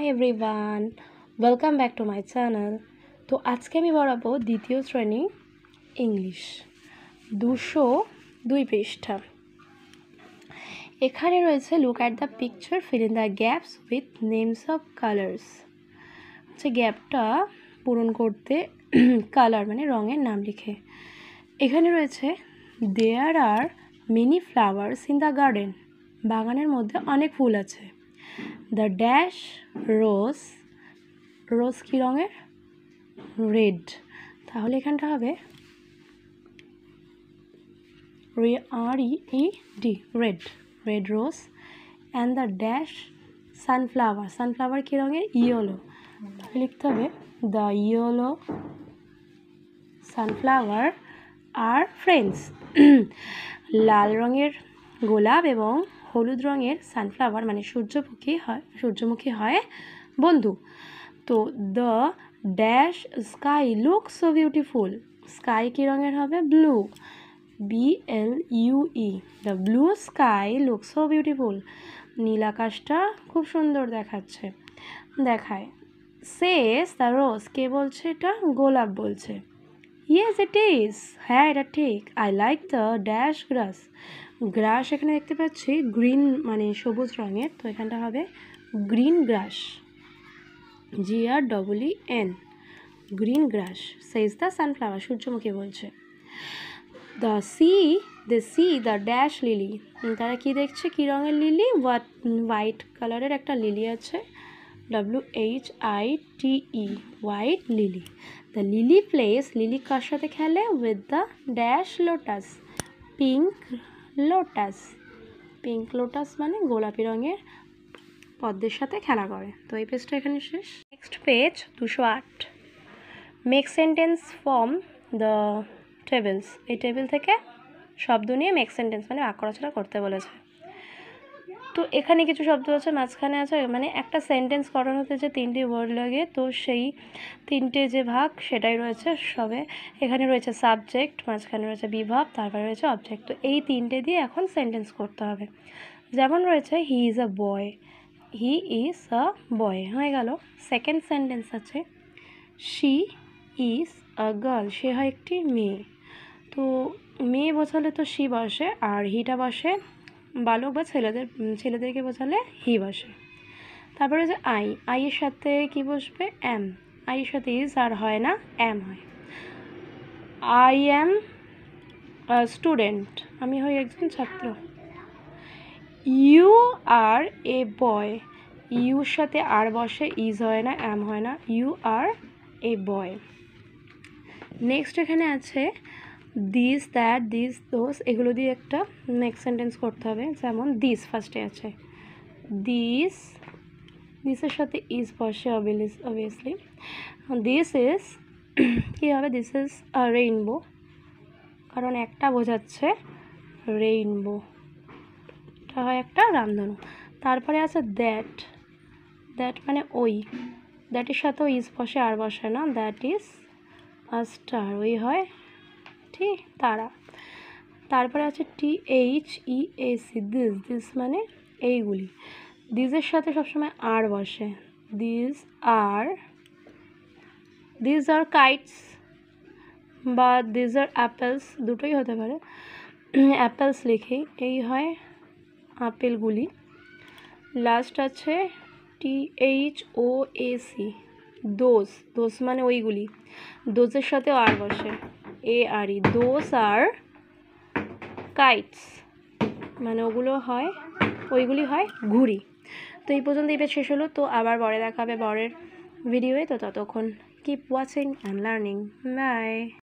Hi everyone, welcome back to my channel. তো আজকে আমি পড়াবো দ্বিতীয় শ্রেণী ইংলিশ 202 পৃষ্ঠা। এখানে রয়েছে look at the picture, fill in the gaps with names of colours. হচ্ছে গ্যাপটা পূরণ করতে কালার মানে রঙের নাম লিখে। এখানে রয়েছে there are many flowers in the garden. বাগানের মধ্যে অনেক ফুল আছে। দ্য ড্যাশ রোজ, রোজ কী রঙের? রেড। তাহলে এখানটা হবে RED, red, red rose. And the dash sunflower, sunflower কী রঙের? ইয়েলো। তাহলে লিখতে হবে দ্য ইয়েলো সানফ্লাওয়ার আর ফ্রেন্ডস। লাল রঙের গোলাপ এবং হলুদ রঙের সানফ্লাওয়ার মানে সূর্যমুখী হয় বন্ধু। তো the dash sky look so beautiful, sky কী রঙের হবে? Blue, BLUE, the blue sky look so beautiful, নীল আকাশটা খুব সুন্দর দেখায়। সেস দ্য রোজ, কে বলছে এটা? গোলাপ বলছে। ইয়েস ইট ইজ, হ্যাঁ এটা ঠিক। আই লাইক দ্য ড্যাশ গ্রাস, গ্রাস এখানে দেখতে পাচ্ছি গ্রিন মানে সবুজ রঙের, তো এখানটা হবে green glass, GREEN, green glass. Says the sunflower, সূর্যমুখী বলছে। দে সি দ্য ড্যাশ লিলি, তারা কি দেখছে? কী রঙের লিলি? হোয়াইট কালারের একটা লিলি আছে, WHITE, white lily. The lily plays, lily কার সাথে খেলে? With the dash lotus, pink lotus, pink lotus মানে গোলাপি রঙের পদ্মের সাথে খেলা করে। তো এই পেজটা এখানে শেষ। Next page 208, make sentence from the tables. এই টেবিল থেকে শব্দ নিয়ে মেক সেন্টেন্স মানে বাক্য রচনা করতে বলেছে। তো এখানে কিছু শব্দ আছে, মাঝখানে আছে মানে একটা সেন্টেন্স করার হতে যে 3টি ওয়ার্ড লাগে, তো সেই 3টে যে ভাগ সেটাই রয়েছে সবে। এখানে রয়েছে সাবজেক্ট, মাঝখানে রয়েছে বিভাব, তারপরে রয়েছে অবজেক্ট। তো এই 3টে দিয়ে এখন সেন্টেন্স করতে হবে। যেমন রয়েছে he is a boy, he is a বয় হয়ে গেল। সেকেন্ড সেন্টেন্স আছে শি ইজ আ গার্ল, সে হয় একটি মেয়ে। তো মেয়ে বোঝালে তো শি বসে, আর হিটা বসে বালক বা ছেলেদেরকে বোঝালে হি বসে। তারপরে যে আই এর সাথে কি বসবে? এম, আই এর সাথে ইজ আর হয় না, এম হয়। আই এম আ স্টুডেন্ট, আমি হই একজন ছাত্র। You R A boy, your সাথে আর বসে, ইজ হয় না, এম হয় না, you R A boy. Next এখানে আছে দিস, দ্যাট, দিস, দোস, এগুলো দিয়ে একটা নেক্সট সেন্টেন্স করতে হবে। যেমন দিস ফার্স্টে আছে, দিসের সাথে ইজ বসে অবভিয়াসলি। দিস ইজ কী হবে? দিস ইজ আ রেইনবো, কারণ একটা বোঝাচ্ছে রেইনবো, এটা হয় একটা রামধনু। তারপরে আছে দ্যাট, দ্যাট মানে ওই, দ্যাটের সাথেও ইজ বসে আর বসে না, দ্যাট ইজ আ স্টার, ওই হয় ঠিক তারা। তারপরে আছে THEAC, দিস মানে এইগুলি, দিসের সাথে সবসময় আর বসে, দিস আর কাইটস বা দিস আর অ্যাপেলস, দুটোই হতে পারে। অ্যাপেলস লিখি, এই হয় আপেলগুলি। লাস্ট আছে THOAC, দোস মানে ওইগুলি, দোসের সাথেও আর বসে, ARE, দোস আর কাইটস মানে ওইগুলি হয় ঘুড়ি। তো এই পর্যন্ত এই পেজ শেষ হলো। তো আবার পরে দেখা হবে পরের ভিডিওয়ে। তো ততক্ষণ keep watching and learning, by.